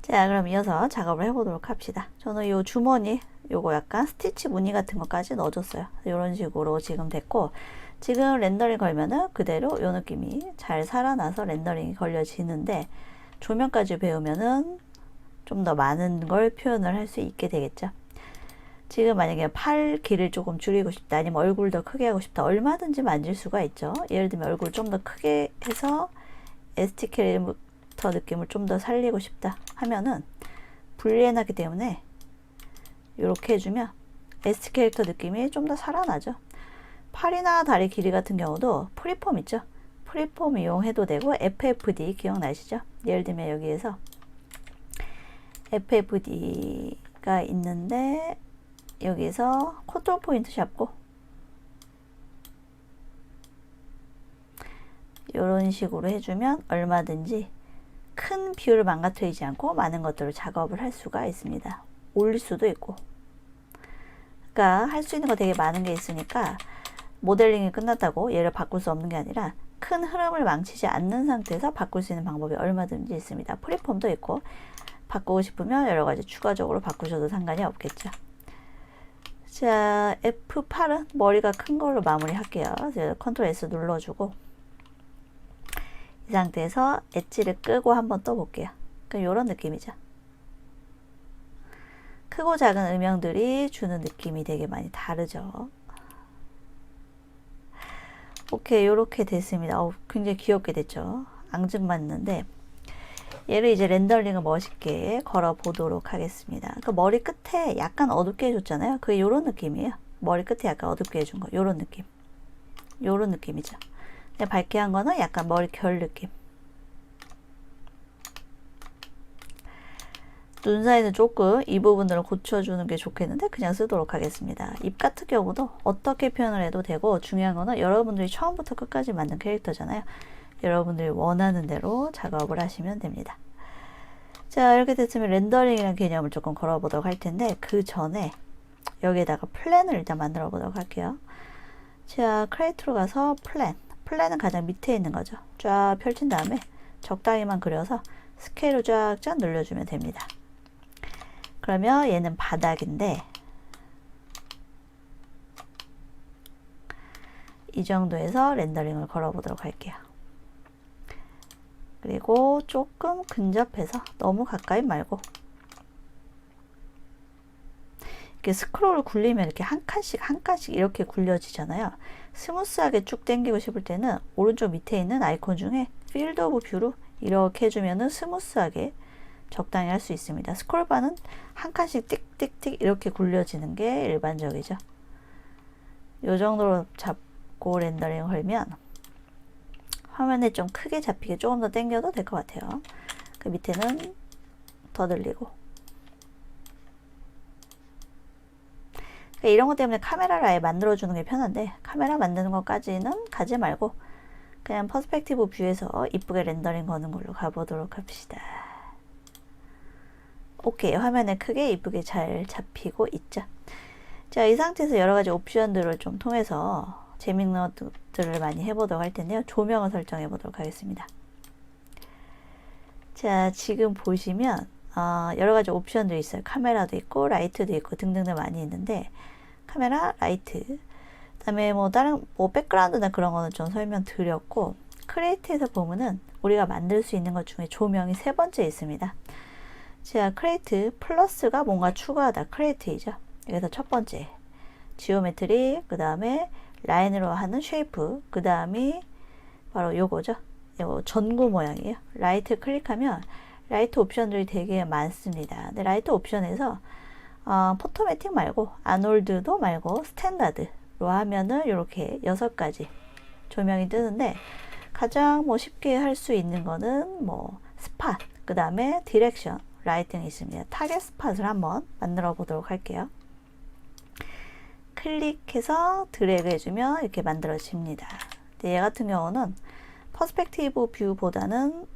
자, 그럼 이어서 작업을 해보도록 합시다. 저는 이 주머니, 요거 약간 스티치 무늬 같은 것까지 넣어줬어요. 이런 식으로 지금 됐고, 지금 렌더링 걸면은 그대로 이 느낌이 잘 살아나서 렌더링이 걸려지는데, 조명까지 배우면은 좀 더 많은 걸 표현을 할 수 있게 되겠죠. 지금 만약에 팔 길을 조금 줄이고 싶다, 아니면 얼굴 더 크게 하고 싶다, 얼마든지 만질 수가 있죠. 예를 들면 얼굴 좀 더 크게 해서 ST 캐릭터 느낌을 좀 더 살리고 싶다 하면은 분리해놨기 때문에 이렇게 해주면 ST 캐릭터 느낌이 좀 더 살아나죠. 팔이나 다리 길이 같은 경우도 프리폼 있죠. 프리폼 이용해도 되고, FFD 기억나시죠? 예를 들면 여기에서 FFD가 있는데 여기서 컨트롤 포인트 잡고 이런 식으로 해주면 얼마든지 큰 뷰를 망가뜨리지 않고 많은 것들을 작업을 할 수가 있습니다. 올릴 수도 있고, 그러니까 할 수 있는 거 되게 많은 게 있으니까 모델링이 끝났다고 얘를 바꿀 수 없는 게 아니라 큰 흐름을 망치지 않는 상태에서 바꿀 수 있는 방법이 얼마든지 있습니다. 프리폼도 있고, 바꾸고 싶으면 여러 가지 추가적으로 바꾸셔도 상관이 없겠죠. 자, F8은 머리가 큰 걸로 마무리 할게요. 컨트롤 S 눌러주고, 이 상태에서 엣지를 끄고 한번 떠볼게요. 그럼 이런 느낌이죠. 크고 작은 음영들이 주는 느낌이 되게 많이 다르죠. 오케이, 이렇게 됐습니다. 굉장히 귀엽게 됐죠. 앙증맞는데, 얘를 이제 렌더링을 멋있게 걸어 보도록 하겠습니다. 그 머리 끝에 약간 어둡게 해줬잖아요. 그게 요런 느낌이에요. 머리 끝에 약간 어둡게 해준 거, 요런 느낌. 요런 느낌이죠. 밝게 한 거는 약간 머리 결 느낌. 눈 사이는 조금 이 부분들을 고쳐주는 게 좋겠는데 그냥 쓰도록 하겠습니다. 입 같은 경우도 어떻게 표현을 해도 되고, 중요한 거는 여러분들이 처음부터 끝까지 만든 캐릭터잖아요. 여러분들이 원하는 대로 작업을 하시면 됩니다. 자, 이렇게 됐으면 렌더링이라는 개념을 조금 걸어보도록 할 텐데, 그 전에 여기에다가 플랜을 일단 만들어 보도록 할게요. 자, 크리에이트로 가서 플랜은 가장 밑에 있는 거죠. 쫙 펼친 다음에 적당히만 그려서 스케일을 쫙쫙 늘려주면 됩니다. 그러면 얘는 바닥인데, 이 정도에서 렌더링을 걸어보도록 할게요. 그리고 조금 근접해서, 너무 가까이 말고, 이렇게 스크롤을 굴리면 이렇게 한 칸씩 이렇게 굴려지잖아요. 스무스하게 쭉 당기고 싶을 때는 오른쪽 밑에 있는 아이콘 중에 필드 오브 뷰로 이렇게 해주면은 스무스하게 적당히 할 수 있습니다. 스크롤바는 한 칸씩 띡띡띡 이렇게 굴려지는 게 일반적이죠. 이 정도로 잡고 렌더링 걸면 화면에 좀 크게 잡히게 조금 더 당겨도 될 것 같아요. 그 밑에는 더 늘리고. 그러니까 이런 것 때문에 카메라를 아예 만들어주는 게 편한데, 카메라 만드는 것까지는 가지 말고 그냥 퍼스펙티브 뷰에서 이쁘게 렌더링 거는 걸로 가보도록 합시다. 오케이, 화면에 크게 이쁘게 잘 잡히고 있죠. 자, 이 상태에서 여러 가지 옵션들을 좀 통해서 재밌는 것들을 많이 해보도록 할 텐데요. 조명을 설정해 보도록 하겠습니다. 자, 지금 보시면 여러 가지 옵션들이 있어요. 카메라도 있고 라이트도 있고 등등등 많이 있는데, 카메라, 라이트, 그 다음에 뭐 다른 백그라운드나 그런 거는 좀 설명드렸고, 크리에이트에서 보면은 우리가 만들 수 있는 것 중에 조명이 세 번째 있습니다. 자, 크리에이트 플러스가 뭔가 추가하다, 크리에이트이죠. 여기서 첫 번째 지오메트리, 그 다음에 라인으로 하는 쉐이프, 그 다음이 바로 요거죠. 요 전구 모양이에요. 라이트 클릭하면 라이트 옵션들이 되게 많습니다. 근데 라이트 옵션에서 포토매틱 말고 아놀드도 말고 스탠다드로 하면은 이렇게 6가지 조명이 뜨는데, 가장 뭐 쉽게 할 수 있는 거는 뭐 스팟, 그 다음에 디렉션 라이팅이 있습니다. 타겟 스팟을 한번 만들어 보도록 할게요. 클릭해서 드래그 해주면 이렇게 만들어집니다. 근데 얘 같은 경우는 퍼스펙티브 뷰보다는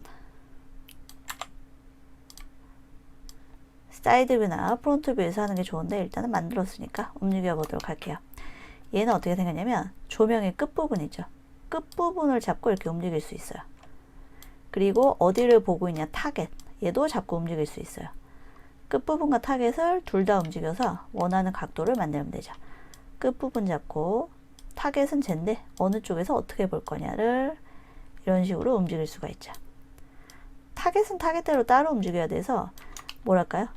사이드 뷰나 프론트 뷰에서 하는 게 좋은데, 일단은 만들었으니까 움직여 보도록 할게요. 얘는 어떻게 생겼냐면 조명의 끝부분이죠. 끝부분을 잡고 이렇게 움직일 수 있어요. 그리고 어디를 보고 있냐, 타겟. 얘도 잡고 움직일 수 있어요. 끝부분과 타겟을 둘 다 움직여서 원하는 각도를 만들면 되죠. 끝부분 잡고 타겟은 쟤인데 어느 쪽에서 어떻게 볼 거냐를 이런 식으로 움직일 수가 있죠. 타겟은 타겟대로 따로 움직여야 돼서 뭐랄까요?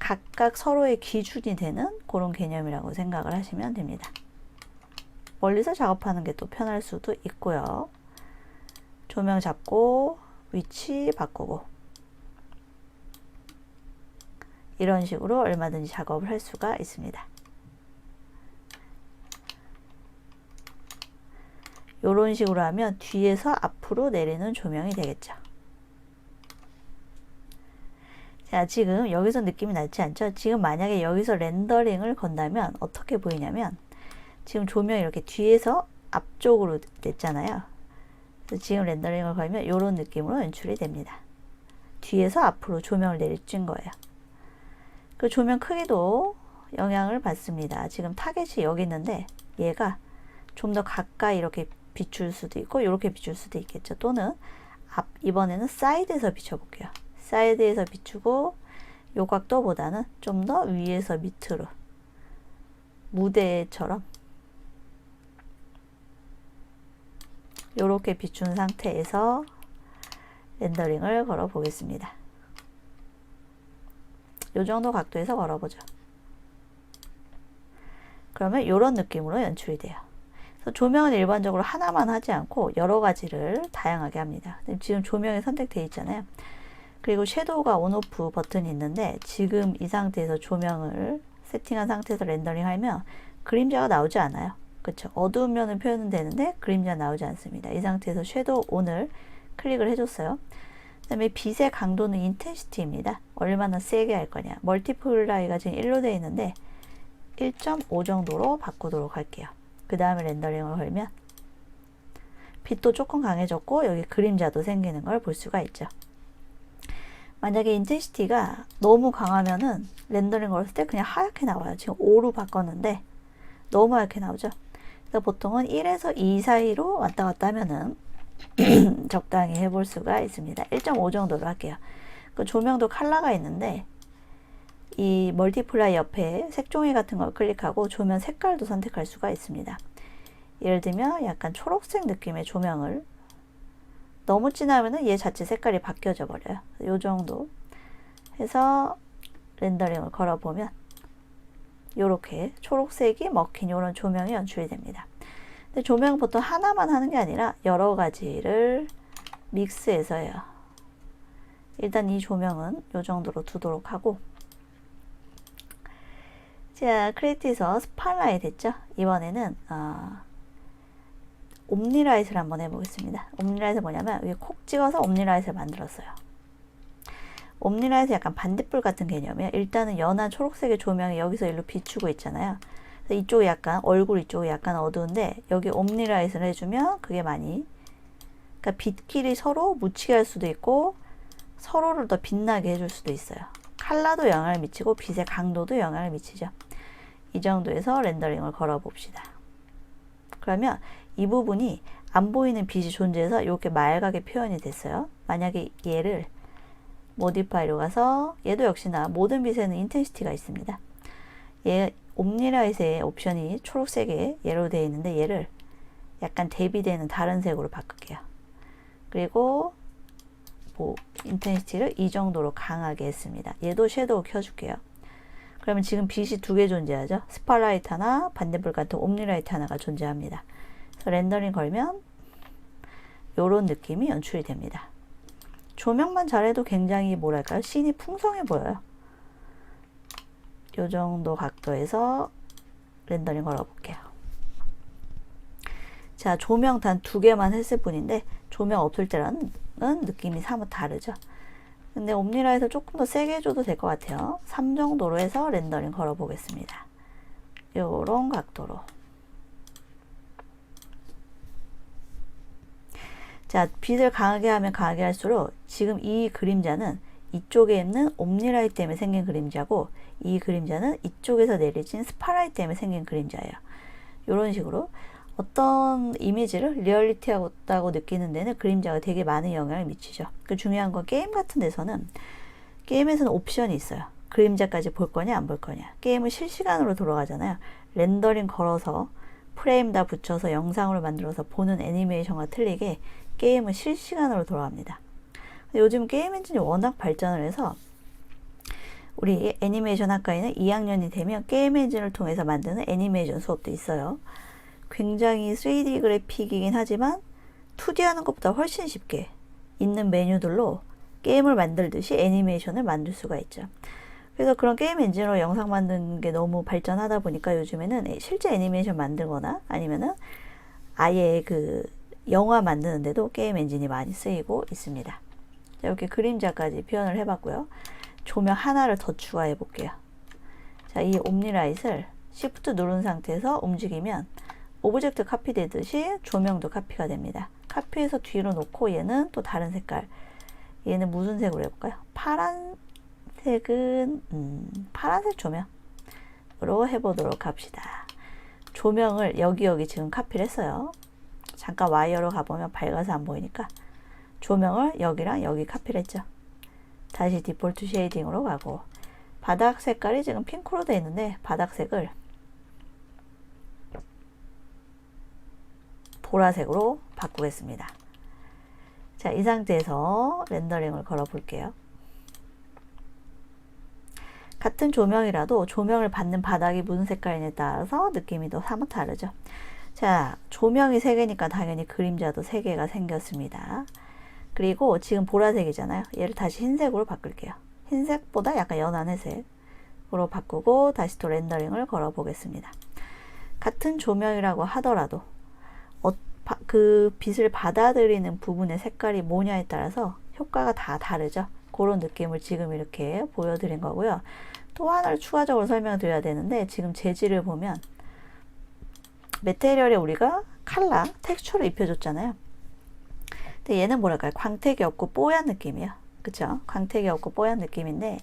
각각 서로의 기준이 되는 그런 개념이라고 생각을 하시면 됩니다. 멀리서 작업하는 게 또 편할 수도 있고요. 조명 잡고 위치 바꾸고 이런 식으로 얼마든지 작업을 할 수가 있습니다. 이런 식으로 하면 뒤에서 앞으로 내리는 조명이 되겠죠. 자, 지금 여기서 느낌이 나지 않죠? 지금 만약에 여기서 렌더링을 건다면 어떻게 보이냐면 지금 조명이 이렇게 뒤에서 앞쪽으로 냈잖아요. 그래서 지금 렌더링을 걸면 이런 느낌으로 연출이 됩니다. 뒤에서 앞으로 조명을 내리친 거예요. 그 조명 크기도 영향을 받습니다. 지금 타겟이 여기 있는데 얘가 좀 더 가까이 이렇게 비출 수도 있고 이렇게 비출 수도 있겠죠. 또는 이번에는 사이드에서 비춰볼게요. 사이드에서 비추고 요 각도보다는 좀 더 위에서 밑으로 무대처럼 요렇게 비춘 상태에서 렌더링을 걸어 보겠습니다. 요 정도 각도에서 걸어보죠. 그러면 요런 느낌으로 연출이 돼요. 그래서 조명은 일반적으로 하나만 하지 않고 여러 가지를 다양하게 합니다. 지금 조명이 선택되어 있잖아요. 그리고 섀도우가 온오프 버튼이 있는데 지금 이 상태에서 조명을 세팅한 상태에서 렌더링 하면 그림자가 나오지 않아요. 그쵸? 어두운 면은 표현은 되는데 그림자 나오지 않습니다. 이 상태에서 섀도우 온을 클릭을 해줬어요. 그 다음에 빛의 강도는 인텐시티입니다. 얼마나 세게 할 거냐. 멀티플라이가 지금 1로 되어 있는데 1.5 정도로 바꾸도록 할게요. 그 다음에 렌더링을 걸면 빛도 조금 강해졌고 여기 그림자도 생기는 걸 볼 수가 있죠. 만약에 인텐시티가 너무 강하면은 렌더링 걸었을 때 그냥 하얗게 나와요. 지금 5로 바꿨는데 너무 하얗게 나오죠. 그래서 보통은 1에서 2 사이로 왔다 갔다 하면은 적당히 해볼 수가 있습니다. 1.5 정도로 할게요. 그 조명도 컬러가 있는데 이 멀티플라이 옆에 색종이 같은 걸 클릭하고 조명 색깔도 선택할 수가 있습니다. 예를 들면 약간 초록색 느낌의 조명을 너무 진하면은 얘 자체 색깔이 바뀌어져 버려요. 요 정도 해서 렌더링을 걸어보면 요렇게 초록색이 먹힌 요런 조명이 연출이 됩니다. 근데 조명은 보통 하나만 하는 게 아니라 여러 가지를 믹스해서 해요. 일단 이 조명은 요 정도로 두도록 하고 자, 크리에이티브에서 스팟라이트 됐죠? 이번에는 옴니라이트를 한번 해보겠습니다. 옴니라이트 뭐냐면 여기 콕 찍어서 옴니라이트를 만들었어요. 옴니라이트 약간 반딧불 같은 개념이에요. 일단은 연한 초록색의 조명이 여기서 일로 비추고 있잖아요. 그래서 이쪽이 약간 얼굴 이쪽이 약간 어두운데 여기 옴니라이트를 해주면 그게 많이 그러니까 빛끼리 서로 묻히게 할 수도 있고 서로를 더 빛나게 해줄 수도 있어요. 컬러도 영향을 미치고 빛의 강도도 영향을 미치죠. 이 정도에서 렌더링을 걸어 봅시다. 그러면 이 부분이 안 보이는 빛이 존재해서 이렇게 맑게 표현이 됐어요. 만약에 얘를 모디파이로 가서 얘도 역시나 모든 빛에는 인텐시티가 있습니다. 얘 옴니라이트의 옵션이 초록색에 얘로 되어 있는데 얘를 약간 대비되는 다른 색으로 바꿀게요. 그리고 인텐시티를 이 정도로 강하게 했습니다. 얘도 섀도우 켜줄게요. 그러면 지금 빛이 두 개 존재하죠. 스팟라이트 하나, 반딧불 같은 옴니라이트 하나가 존재합니다. 그래서 렌더링 걸면 요런 느낌이 연출이 됩니다. 조명만 잘해도 굉장히 뭐랄까요? 씬이 풍성해 보여요. 요 정도 각도에서 렌더링 걸어볼게요. 자, 조명 단 2개만 했을 뿐인데 조명 없을 때랑은 느낌이 사뭇 다르죠. 근데 옴니라이트 조금 더 세게 해줘도 될 것 같아요. 3 정도로 해서 렌더링 걸어 보겠습니다. 요런 각도로. 자, 빛을 강하게 하면 강하게 할수록 지금 이 그림자는 이쪽에 있는 옴니라이트 때문에 생긴 그림자고 이 그림자는 이쪽에서 내리진 스팟라이트 때문에 생긴 그림자예요. 이런 식으로 어떤 이미지를 리얼리티하다고 느끼는 데는 그림자가 되게 많은 영향을 미치죠. 그 중요한 건 게임 같은 데서는 게임에서는 옵션이 있어요. 그림자까지 볼 거냐 안 볼 거냐. 게임은 실시간으로 돌아가잖아요. 렌더링 걸어서 프레임 다 붙여서 영상으로 만들어서 보는 애니메이션과 틀리게 게임은 실시간으로 돌아갑니다. 요즘 게임 엔진이 워낙 발전을 해서 우리 애니메이션 학과에는 2학년이 되면 게임 엔진을 통해서 만드는 애니메이션 수업도 있어요. 굉장히 3D 그래픽이긴 하지만 2D 하는 것보다 훨씬 쉽게 있는 메뉴들로 게임을 만들듯이 애니메이션을 만들 수가 있죠. 그래서 그런 게임 엔진으로 영상 만드는 게 너무 발전하다 보니까 요즘에는 실제 애니메이션 만들거나 아니면은 아예 그 영화 만드는데도 게임 엔진이 많이 쓰이고 있습니다. 자, 이렇게 그림자까지 표현을 해봤고요. 조명 하나를 더 추가해 볼게요. 자, 이 옴니라이트를 Shift 누른 상태에서 움직이면 오브젝트 카피되듯이 조명도 카피가 됩니다. 카피해서 뒤로 놓고 얘는 또 다른 색깔. 얘는 무슨 색으로 해볼까요? 파란색은 파란색 조명으로 해보도록 합시다. 조명을 여기 지금 카피를 했어요. 잠깐 와이어로 가보면 밝아서 안 보이니까 조명을 여기랑 여기 카피를 했죠. 다시 디폴트 쉐이딩으로 가고 바닥 색깔이 지금 핑크로 되어 있는데 바닥색을 보라색으로 바꾸겠습니다. 자, 이 상태에서 렌더링을 걸어 볼게요. 같은 조명이라도 조명을 받는 바닥이 무슨 색깔이냐에 따라서 느낌이 또 사뭇 다르죠. 자, 조명이 3개니까 당연히 그림자도 3개가 생겼습니다. 그리고 지금 보라색이잖아요. 얘를 다시 흰색으로 바꿀게요. 흰색보다 약간 연한 회색으로 바꾸고 다시 또 렌더링을 걸어 보겠습니다. 같은 조명이라고 하더라도 그 빛을 받아들이는 부분의 색깔이 뭐냐에 따라서 효과가 다 다르죠. 그런 느낌을 지금 이렇게 보여드린 거고요. 또 하나를 추가적으로 설명드려야 되는데 지금 재질을 보면 메테리얼에 우리가 칼라, 텍스처를 입혀줬잖아요. 근데 얘는 뭐랄까요? 광택이 없고 뽀얀 느낌이에요. 그쵸? 광택이 없고 뽀얀 느낌인데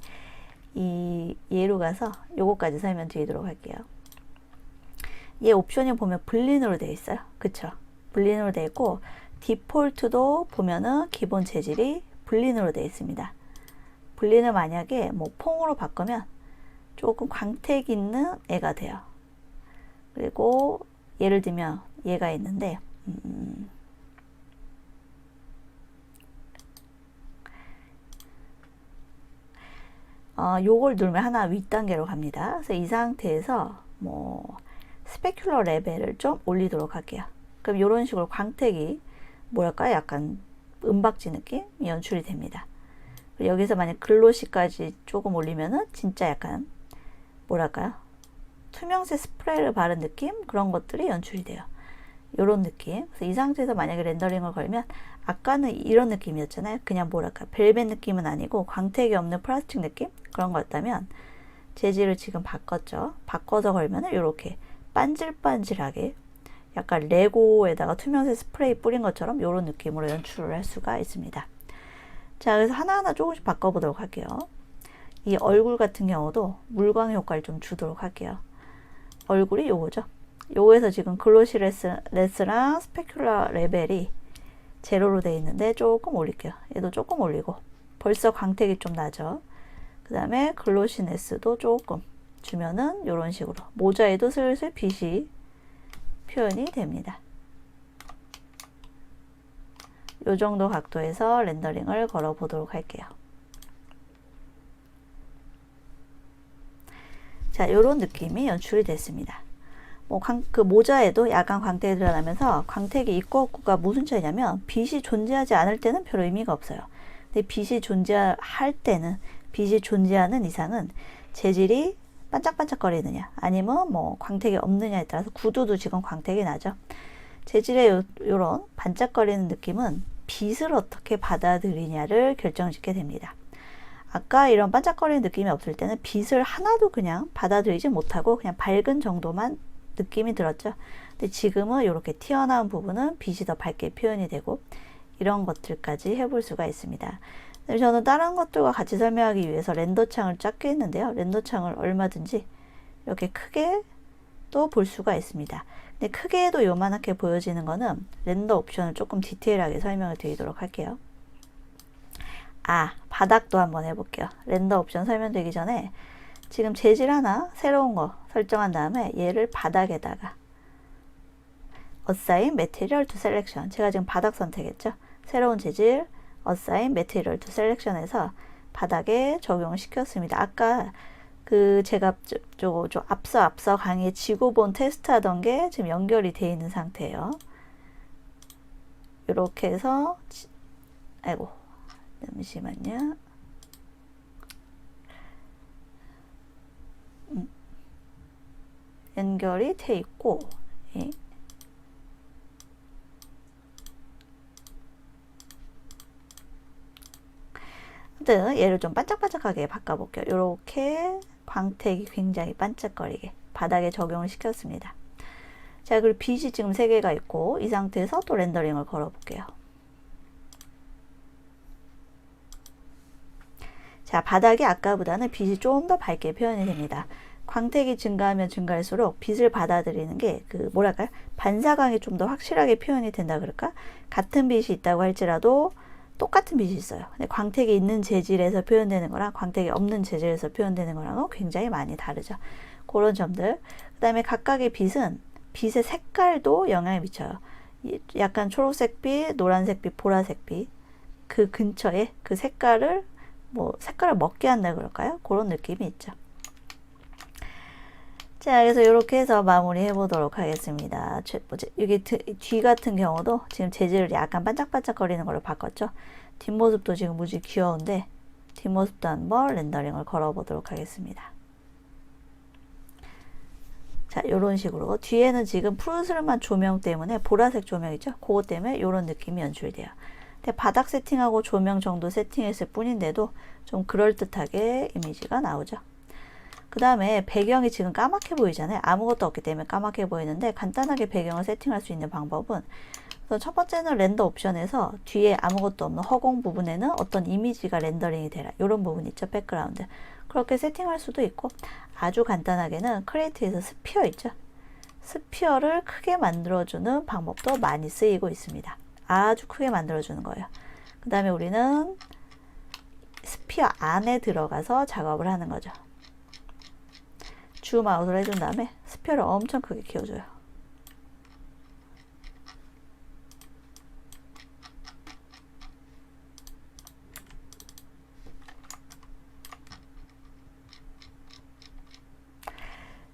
이 얘로 가서 요거까지 설명드리도록 할게요. 얘 옵션이 보면 블린으로 되어 있어요. 그쵸? 블린으로 되어 있고 디폴트도 보면은 기본 재질이 블린으로 되어 있습니다. 블린을 만약에 뭐 퐁으로 바꾸면 조금 광택 있는 애가 돼요. 그리고 예를 들면 얘가 있는데 요걸 누르면 하나 윗단계로 갑니다. 그래서 이 상태에서 뭐 스페큘러 레벨을 좀 올리도록 할게요. 그럼 이런 식으로 광택이 뭐랄까 약간 은박지 느낌 연출이 됩니다. 여기서 만약 글로시까지 조금 올리면은 진짜 약간 뭐랄까요? 투명색 스프레이를 바른 느낌? 그런 것들이 연출이 돼요. 요런 느낌. 그래서 이 상태에서 만약에 렌더링을 걸면 아까는 이런 느낌이었잖아요. 그냥 뭐랄까 벨벳 느낌은 아니고 광택이 없는 플라스틱 느낌? 그런 거였다면 재질을 지금 바꿨죠. 바꿔서 걸면은 요렇게 반질반질하게 약간 레고에다가 투명색 스프레이 뿌린 것처럼 요런 느낌으로 연출을 할 수가 있습니다. 자, 그래서 하나하나 조금씩 바꿔보도록 할게요. 이 얼굴 같은 경우도 물광 효과를 좀 주도록 할게요. 얼굴이 요거죠. 요거에서 지금 글로시레스랑 스페큘러 레벨이 제로로 되어 있는데 조금 올릴게요. 얘도 조금 올리고 벌써 광택이 좀 나죠. 그 다음에 글로시네스도 조금 주면은 요런 식으로 모자에도 슬슬 빛이 표현이 됩니다. 요 정도 각도에서 렌더링을 걸어 보도록 할게요. 자, 요런 느낌이 연출이 됐습니다. 그 모자에도 약간 광택이 드러나면서 광택이 있고 없고가 무슨 차이냐면 빛이 존재하지 않을 때는 별 의미가 없어요. 근데 빛이 존재할 때는 빛이 존재하는 이상은 재질이 반짝반짝거리느냐 아니면 뭐 광택이 없느냐에 따라서 구두도 지금 광택이 나죠. 재질의 요런 반짝거리는 느낌은 빛을 어떻게 받아들이냐를 결정짓게 됩니다. 아까 이런 반짝거리는 느낌이 없을 때는 빛을 하나도 그냥 받아들이지 못하고 그냥 밝은 정도만 느낌이 들었죠. 근데 지금은 이렇게 튀어나온 부분은 빛이 더 밝게 표현이 되고 이런 것들까지 해볼 수가 있습니다. 저는 다른 것들과 같이 설명하기 위해서 렌더 창을 작게 했는데요. 렌더 창을 얼마든지 이렇게 크게 또 볼 수가 있습니다. 근데 크게 해도 요만하게 보여지는 거는 렌더 옵션을 조금 디테일하게 설명을 드리도록 할게요. 바닥도 한번 해볼게요. 렌더 옵션 설명되기 전에 지금 재질 하나 새로운 거 설정한 다음에 얘를 바닥에다가 Assign Material to Selection, 제가 지금 바닥 선택했죠. 새로운 재질 Assign Material to Selection에서 바닥에 적용을 시켰습니다. 아까 제가 앞서 강의에 지구본 테스트 하던 게 지금 연결이 되어 있는 상태예요. 이렇게 해서 아이고 잠시만요. 연결이 돼 있고, 예. 아무튼 얘를 좀 반짝반짝하게 바꿔볼게요. 이렇게 광택이 굉장히 반짝거리게 바닥에 적용을 시켰습니다. 자, 그리고 빛이 지금 3개가 있고 이 상태에서 또 렌더링을 걸어볼게요. 자, 바닥이 아까보다는 빛이 좀 더 밝게 표현이 됩니다. 광택이 증가하면 증가할수록 빛을 받아들이는 게 뭐랄까요? 반사광이 좀 더 확실하게 표현이 된다 그럴까? 같은 빛이 있다고 할지라도 똑같은 빛이 있어요. 근데 광택이 있는 재질에서 표현되는 거랑 광택이 없는 재질에서 표현되는 거랑은 굉장히 많이 다르죠. 그런 점들. 그 다음에 각각의 빛은 빛의 색깔도 영향을 미쳐요. 약간 초록색 빛, 노란색 빛, 보라색 빛, 그 근처에 그 색깔을 먹게 한다 그럴까요? 그런 느낌이 있죠. 자, 그래서 이렇게 해서 마무리 해보도록 하겠습니다. 이게 뒤 같은 경우도 지금 재질을 약간 반짝반짝거리는 걸로 바꿨죠. 뒷모습도 지금 무지 귀여운데 뒷모습도 한번 렌더링을 걸어보도록 하겠습니다. 자, 요런 식으로 뒤에는 지금 푸르스름한 조명 때문에 보라색 조명 있죠? 그거 때문에 요런 느낌이 연출돼요. 근데 바닥 세팅하고 조명 정도 세팅했을 뿐인데도 좀 그럴듯하게 이미지가 나오죠. 그 다음에 배경이 지금 까맣게 보이잖아요. 아무것도 없기 때문에 까맣게 보이는데 간단하게 배경을 세팅할 수 있는 방법은 첫 번째는 렌더 옵션에서 뒤에 아무것도 없는 허공 부분에는 어떤 이미지가 렌더링이 되라, 이런 부분 있죠. 백그라운드. 그렇게 세팅할 수도 있고 아주 간단하게는 크리에이트에서 스피어 있죠. 스피어를 크게 만들어주는 방법도 많이 쓰이고 있습니다. 아주 크게 만들어주는 거예요. 그 다음에 우리는 스피어 안에 들어가서 작업을 하는 거죠. 줌 아웃을 해준 다음에 스피어를 엄청 크게 키워줘요.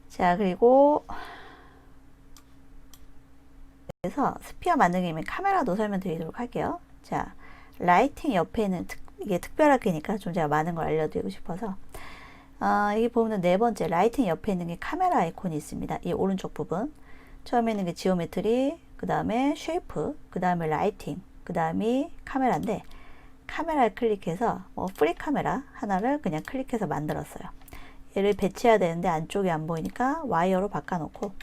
자, 그리고 그래서 스피어 만들기 위해 카메라도 설명드리도록 할게요. 자, 라이팅 옆에는 이게 특별하게니까 좀 제가 많은 걸 알려드리고 싶어서 여기 보면 네 번째 라이팅 옆에 있는 게 카메라 아이콘이 있습니다. 이 오른쪽 부분 처음에 있는 게 지오메트리, 그 다음에 쉐이프, 그 다음에 라이팅, 그 다음이 카메라인데 카메라를 클릭해서 프리 카메라 하나를 그냥 클릭해서 만들었어요. 얘를 배치해야 되는데 안쪽이 안 보이니까 와이어로 바꿔놓고,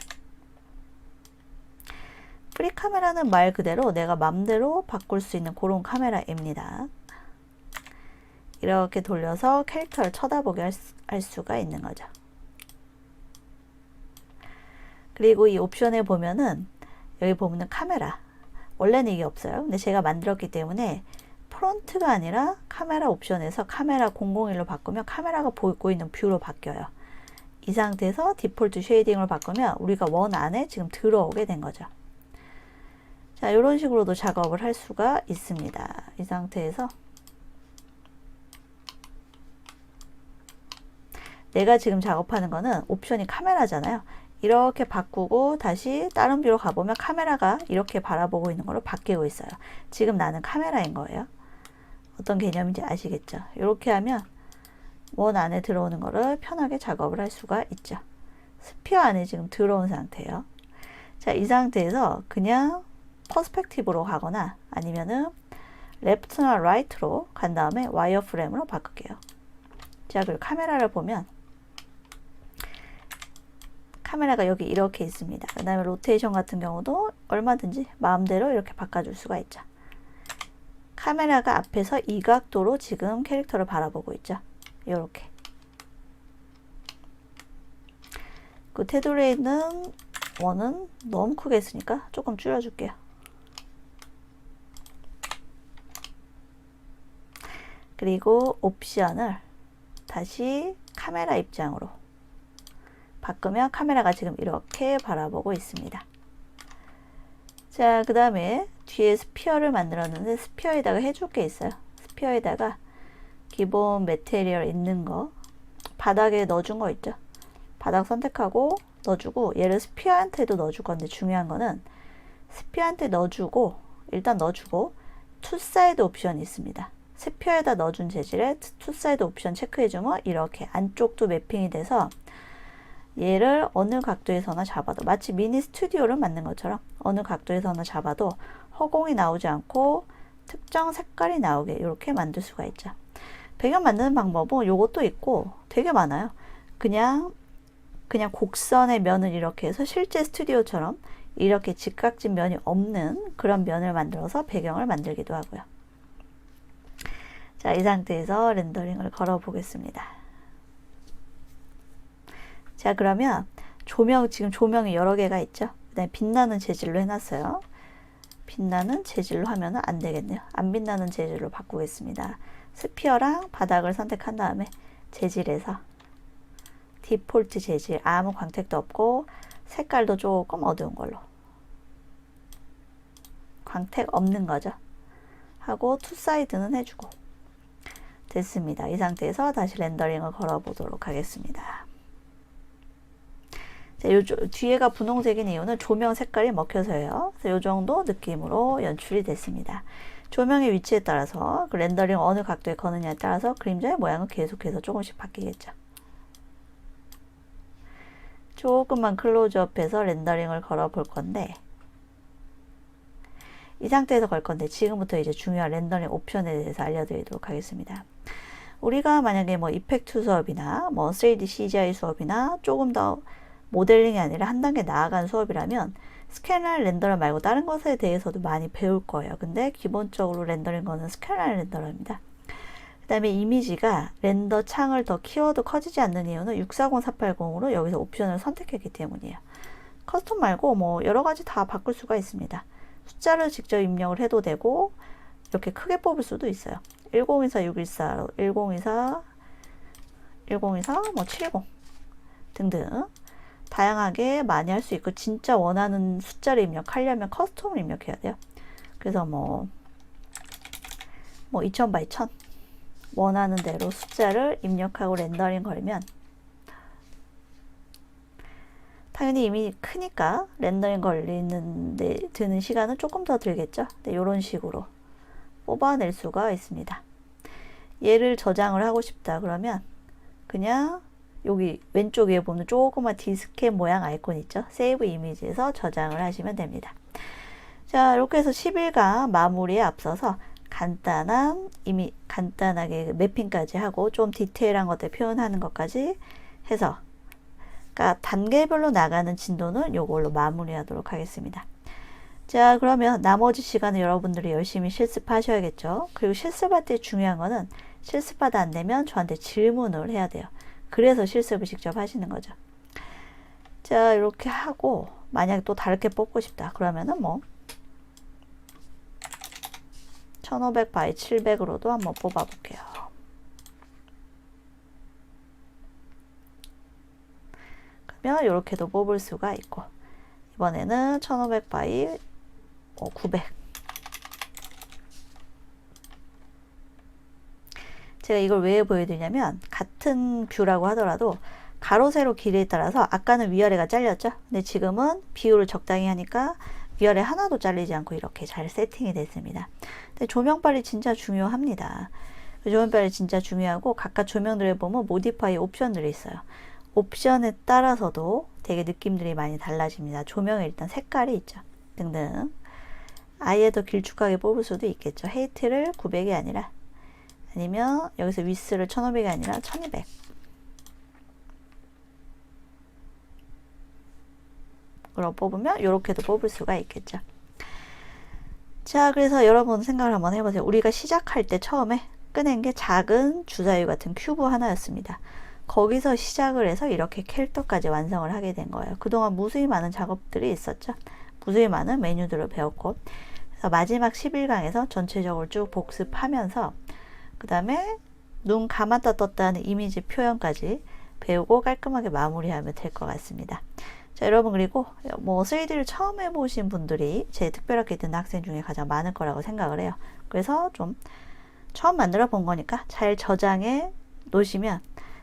프리 카메라는 말 그대로 내가 맘대로 바꿀 수 있는 그런 카메라입니다. 이렇게 돌려서 캐릭터를 쳐다보게 할 수가 있는 거죠. 그리고 이 옵션에 보면은 여기 보면은 카메라, 원래는 이게 없어요. 근데 제가 만들었기 때문에 프론트가 아니라 카메라 옵션에서 카메라 001로 바꾸면 카메라가 보이고 있는 뷰로 바뀌어요. 이 상태에서 디폴트 쉐이딩을 바꾸면 우리가 원 안에 지금 들어오게 된 거죠. 자, 이런 식으로도 작업을 할 수가 있습니다. 이 상태에서 내가 지금 작업하는 거는 옵션이 카메라잖아요. 이렇게 바꾸고 다시 다른 뷰로 가보면 카메라가 이렇게 바라보고 있는 걸로 바뀌고 있어요. 지금 나는 카메라인 거예요. 어떤 개념인지 아시겠죠? 이렇게 하면 원 안에 들어오는 거를 편하게 작업을 할 수가 있죠. 스피어 안에 지금 들어온 상태예요. 자, 이 상태에서 그냥 퍼스펙티브로 가거나 아니면은 레프트나 라이트로 간 다음에 와이어 프레임으로 바꿀게요. 자, 그리고 카메라를 보면 카메라가 여기 이렇게 있습니다. 그 다음에 로테이션 같은 경우도 얼마든지 마음대로 이렇게 바꿔줄 수가 있죠. 카메라가 앞에서 이 각도로 지금 캐릭터를 바라보고 있죠. 이렇게. 그 테두리에 있는 원은 너무 크게 했으니까 조금 줄여줄게요. 그리고 옵션을 다시 카메라 입장으로 바꾸면 카메라가 지금 이렇게 바라보고 있습니다. 자, 그 다음에 뒤에 스피어를 만들었는데 스피어에다가 해줄 게 있어요. 스피어에다가 기본 매테리얼 있는 거 바닥에 넣어준 거 있죠. 바닥 선택하고 넣어주고, 얘를 스피어한테도 넣어줄 건데 중요한 거는 스피어한테 넣어주고, 일단 넣어주고 투사이드 옵션이 있습니다. 스피어에다 넣어준 재질에 투사이드 옵션 체크해주면 이렇게 안쪽도 매핑이 돼서 얘를 어느 각도에서나 잡아도, 마치 미니 스튜디오를 만든 것처럼 어느 각도에서나 잡아도 허공이 나오지 않고 특정 색깔이 나오게 이렇게 만들 수가 있죠. 배경 만드는 방법은 요것도 있고 되게 많아요. 그냥 곡선의 면을 이렇게 해서 실제 스튜디오처럼 이렇게 직각진 면이 없는 그런 면을 만들어서 배경을 만들기도 하고요. 자, 이 상태에서 렌더링을 걸어 보겠습니다. 자, 그러면 지금 조명이 여러 개가 있죠. 그다음에 빛나는 재질로 해놨어요. 빛나는 재질로 하면 안 되겠네요. 안 빛나는 재질로 바꾸겠습니다. 스피어랑 바닥을 선택한 다음에 재질에서 디폴트 재질, 아무 광택도 없고 색깔도 조금 어두운 걸로, 광택 없는 거죠. 하고 투사이드는 해주고 됐습니다. 이 상태에서 다시 렌더링을 걸어 보도록 하겠습니다. 자, 뒤에가 분홍색인 이유는 조명 색깔이 먹혀서예요. 그래서 이 정도 느낌으로 연출이 됐습니다. 조명의 위치에 따라서 그 렌더링 어느 각도에 거느냐에 따라서 그림자의 모양은 계속해서 조금씩 바뀌겠죠. 조금만 클로즈업해서 렌더링을 걸어 볼 건데, 이 상태에서 걸 건데 지금부터 이제 중요한 렌더링 옵션에 대해서 알려드리도록 하겠습니다. 우리가 만약에 뭐 이펙트 수업이나 뭐 3D CGI 수업이나 조금 더 모델링이 아니라 한 단계 나아간 수업이라면 스캔할 렌더러 말고 다른 것에 대해서도 많이 배울 거예요. 근데 기본적으로 렌더링 거는 스캔할 렌더러입니다. 그 다음에 이미지가 렌더 창을 더 키워도 커지지 않는 이유는 640480으로 여기서 옵션을 선택했기 때문이에요. 커스텀 말고 뭐 여러 가지 다 바꿀 수가 있습니다. 숫자를 직접 입력을 해도 되고 이렇게 크게 뽑을 수도 있어요. 1024, 614, 1024, 1024, 뭐 70 등등 다양하게 많이 할 수 있고, 진짜 원하는 숫자를 입력하려면 커스텀을 입력해야 돼요. 그래서 뭐 2000 by 1000 원하는 대로 숫자를 입력하고 렌더링 걸면 당연히 이미 크니까 렌더링 걸리는데 드는 시간은 조금 더 들겠죠. 네, 이런 식으로 뽑아낼 수가 있습니다. 얘를 저장을 하고 싶다 그러면 그냥 여기 왼쪽 위에 보면 조그만 디스켓 모양 아이콘 있죠. 세이브 이미지에서 저장을 하시면 됩니다. 자, 이렇게 해서 11강 마무리에 앞서서 간단하게 매핑까지 하고 좀 디테일한 것들 표현하는 것까지 해서, 그러니까 단계별로 나가는 진도는 이걸로 마무리하도록 하겠습니다. 자, 그러면 나머지 시간은 여러분들이 열심히 실습하셔야겠죠. 그리고 실습할 때 중요한 거는 실습하다 안 되면 저한테 질문을 해야 돼요. 그래서 실습을 직접 하시는 거죠. 자, 이렇게 하고 만약에 또 다르게 뽑고 싶다 그러면은 뭐 1500 by 700으로도 한번 뽑아 볼게요. 그러면 이렇게도 뽑을 수가 있고, 이번에는 1500 by 900. 제가 이걸 왜 보여드리냐면 같은 뷰라고 하더라도 가로 세로 길이에 따라서 아까는 위아래가 잘렸죠. 근데 지금은 비율을 적당히 하니까 위아래 하나도 잘리지 않고 이렇게 잘 세팅이 됐습니다. 근데 조명빨이 진짜 중요합니다. 조명빨이 진짜 중요하고 각각 조명들에 보면 모디파이 옵션들이 있어요. 옵션에 따라서도 되게 느낌들이 많이 달라집니다. 조명에 일단 색깔이 있죠. 등등. 아예 더 길쭉하게 뽑을 수도 있겠죠. 헤이트를 900이 아니라, 아니면 여기서 위스를 1500이 아니라 1200. 으로 뽑으면 이렇게도 뽑을 수가 있겠죠. 자, 그래서 여러분 생각을 한번 해보세요. 우리가 시작할 때 처음에 꺼낸 게 작은 주사위 같은 큐브 하나였습니다. 거기서 시작을 해서 이렇게 캐릭터까지 완성을 하게 된 거예요. 그동안 무수히 많은 작업들이 있었죠. 무수히 많은 메뉴들을 배웠고, 그래서 마지막 11강에서 전체적으로 쭉 복습하면서 그 다음에 눈 감았다 떴다 하는 이미지 표현까지 배우고 깔끔하게 마무리하면 될 것 같습니다. 자, 여러분, 그리고 뭐 3D를 처음 해보신 분들이 제 특별학기 듣는 학생 중에 가장 많을 거라고 생각을 해요. 그래서 좀 처음 만들어 본 거니까 잘 저장해 놓으시면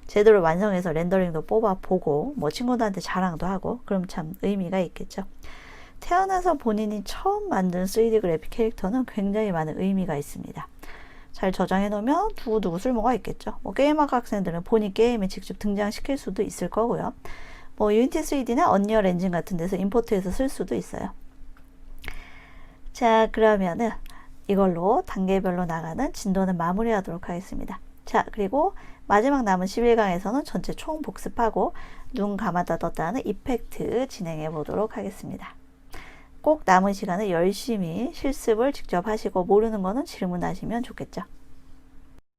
제대로 완성해서 렌더링도 뽑아보고 뭐 친구들한테 자랑도 하고 그럼 참 의미가 있겠죠. 태어나서 본인이 처음 만든 3D 그래픽 캐릭터는 굉장히 많은 의미가 있습니다. 잘 저장해 놓으면 두고두고 쓸모가 있겠죠. 뭐 게임학 학생들은 본인 게임에 직접 등장시킬 수도 있을 거고요. 뭐 유니티 3D나 언리얼 엔진 같은 데서 임포트해서 쓸 수도 있어요. 자, 그러면은 이걸로 단계별로 나가는 진도는 마무리하도록 하겠습니다. 자, 그리고 마지막 남은 11강에서는 전체 총 복습하고 눈 감았다 떴다 하는 이펙트 진행해 보도록 하겠습니다. 꼭 남은 시간에 열심히 실습을 직접 하시고 모르는 거는 질문하시면 좋겠죠.